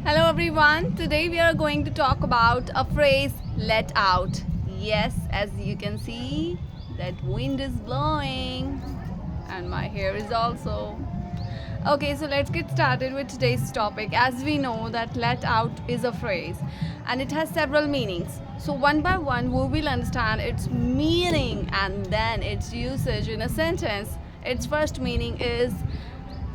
Hello everyone. Today we are going to talk about a phrase let out. Yes, as you can see, that wind is blowing and my hair is also. Okay, so let's get started with today's topic. As we know that let out is a phrase and it has several meanings. So one by one we will understand its meaning and then its usage in a sentence. Its first meaning is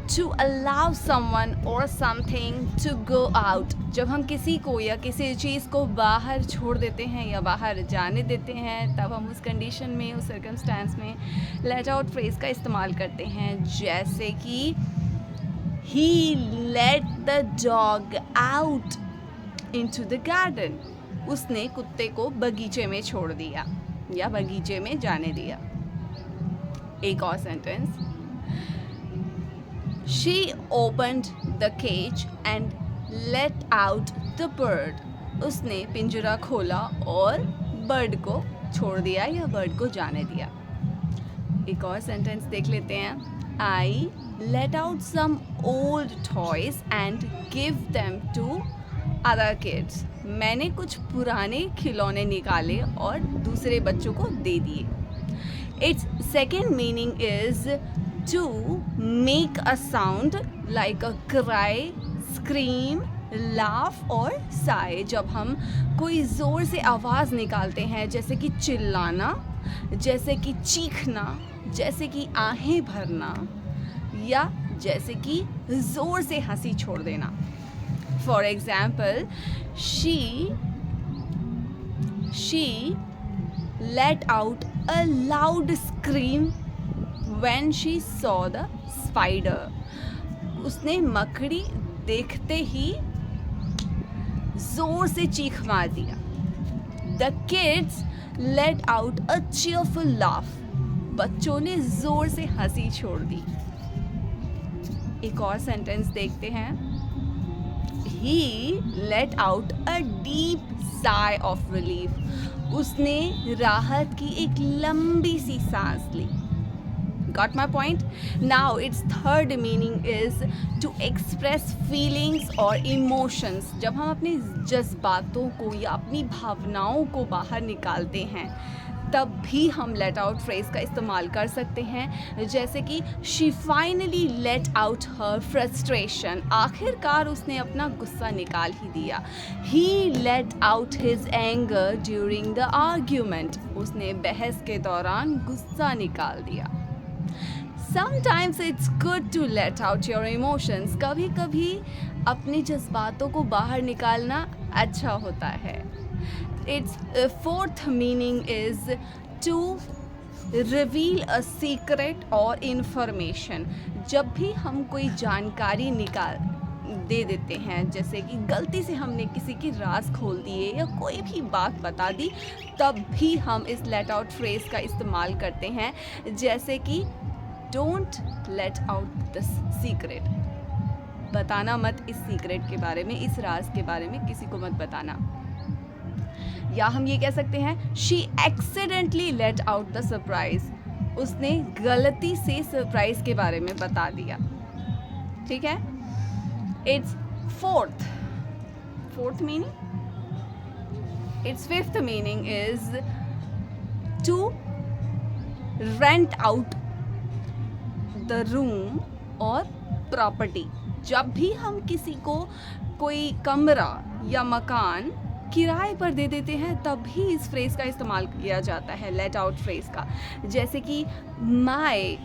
to allow someone or something to go out. जब हम किसी को या किसी चीज़ को बाहर छोड़ देते हैं या बाहर जाने देते हैं तब हम उस कंडीशन में उस सर्कमस्टेंस में लेट आउट फ्रेज़ का इस्तेमाल करते हैं, जैसे कि he let the dog out into the garden. उसने कुत्ते को बगीचे में छोड़ दिया या बगीचे में जाने दिया. एक और sentence, She opened the cage and let out the bird. उसने पिंजरा खोला और बर्ड को छोड़ दिया या बर्ड को जाने दिया. एक और सेंटेंस देख लेते हैं. I let out some old toys and give them to other kids. मैंने कुछ पुराने खिलौने निकाले और दूसरे बच्चों को दे दिए. Its second meaning is to make a sound like a cry, scream, laugh or sigh. जब हम कोई ज़ोर से आवाज़ निकालते हैं, जैसे कि चिल्लाना, जैसे कि चीखना, जैसे कि आहें भरना या जैसे कि ज़ोर से हंसी छोड़ देना. For example, she let out a loud scream when she saw the spider. उसने मकड़ी देखते ही जोर से चीख मार दिया. The kids let out a cheerful laugh. बच्चों ने जोर से हंसी छोड़ दी. एक और सेंटेंस देखते हैं. He let out a deep sigh of relief. उसने राहत की एक लंबी सी सांस ली. Got my point? Now its third meaning is to express feelings or emotions. जब हम अपने जज्बातों को या अपनी भावनाओं को बाहर निकालते हैं तब भी हम let out phrase का इस्तेमाल कर सकते हैं, जैसे कि she finally let out her frustration. आखिरकार उसने अपना गुस्सा निकाल ही दिया. He let out his anger during the argument. उसने बहस के दौरान गुस्सा निकाल दिया. Sometimes it's good to let out your emotions. कभी कभी अपने जज्बातों को बाहर निकालना अच्छा होता है. Its fourth meaning is to reveal a secret or information. जब भी हम कोई जानकारी दे देते हैं, जैसे कि गलती से हमने किसी की राज खोल दिए या कोई भी बात बता दी, तब भी हम इस let out phrase का इस्तेमाल करते हैं, जैसे कि Don't let out this secret. बताना मत इस सीक्रेट के बारे में, इस राज के बारे में किसी को मत बताना. या हम ये कह सकते हैं She accidentally let out the surprise. उसने गलती से सरप्राइज के बारे में बता दिया. ठीक है. Its fourth meaning. Its fifth meaning is to rent out the room or property. जब भी हम किसी को कोई कमरा या मकान किराए पर दे देते हैं तब भी इस फ्रेज़ का इस्तेमाल किया जाता है, let out फ्रेज़ का. जैसे कि my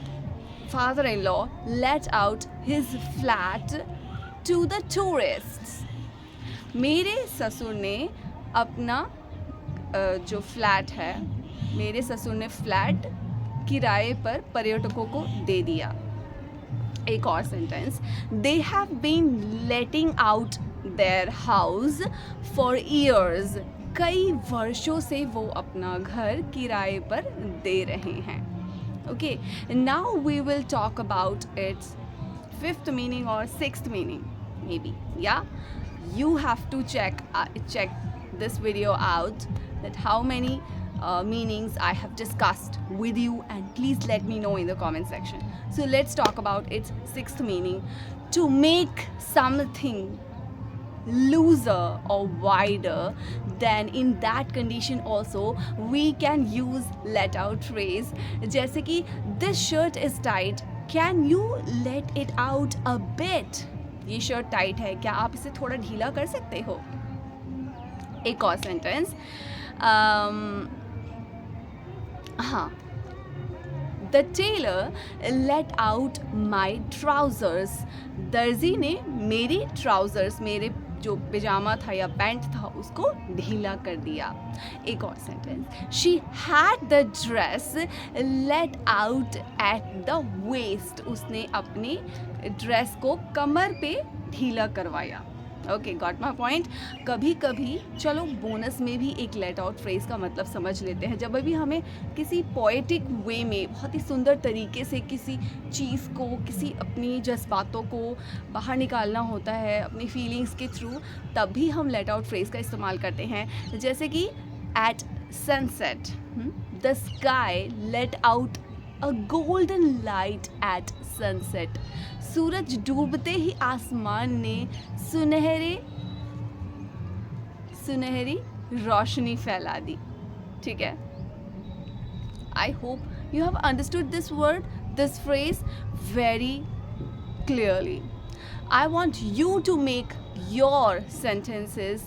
father-in-law let out his flat to the tourists. मेरे ससुर ने अपना जो फ्लैट है, मेरे ससुर ने फ्लैट किराए पर पर्यटकों को दे दिया. एक और sentence, they have been letting out their house for years. कई वर्षों से वो अपना घर किराए पर दे रहे हैं. Okay, now we will talk about its fifth meaning और सिक्स्थ मीनिंग मे बी. या you have to check this video out, that how many meanings I have discussed with you, and please let me know in the comment section. So let's talk about its sixth meaning, to make something looser or wider, then in that condition also we can use let out phrase. जैसे कि this shirt is tight, can you let it out a bit? ये shirt tight है, क्या आप इसे थोड़ा ढीला कर सकते हो? एक और सेंटेंस, हाँ, the tailor let out my trousers, दर्जी ने मेरी ट्राउज़र्स, मेरे जो पिजामा था या पैंट था उसको ढीला कर दिया. एक और sentence, she had the dress let out at the waist, उसने अपनी ड्रेस को कमर पे ढीला करवाया. Okay, got my point. कभी कभी चलो बोनस में भी एक लेट आउट फ्रेज का मतलब समझ लेते हैं. जब भी हमें किसी पोएटिक वे में बहुत ही सुंदर तरीके से किसी चीज़ को, किसी अपनी जज्बातों को बाहर निकालना होता है अपनी फीलिंग्स के थ्रू, तब भी हम लेट आउट फ्रेज का इस्तेमाल करते हैं. जैसे कि at sunset the sky let out a golden light at sunset, सूरज डूबते ही आसमान ने सुनहरी रोशनी फैला दी. ठीक है, I hope you have understood this word, this phrase very clearly. I want you to make your sentences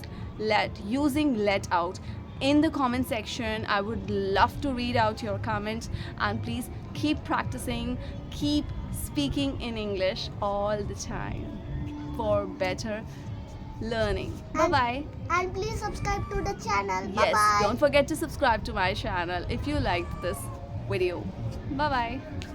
using let out in the comment section. I would love to read out your comments, and please keep practicing, keep speaking in English all the time for better learning. Bye bye. And please subscribe to the channel. Yes, Bye bye. don't forget to subscribe to my channel if you liked this video. Bye bye.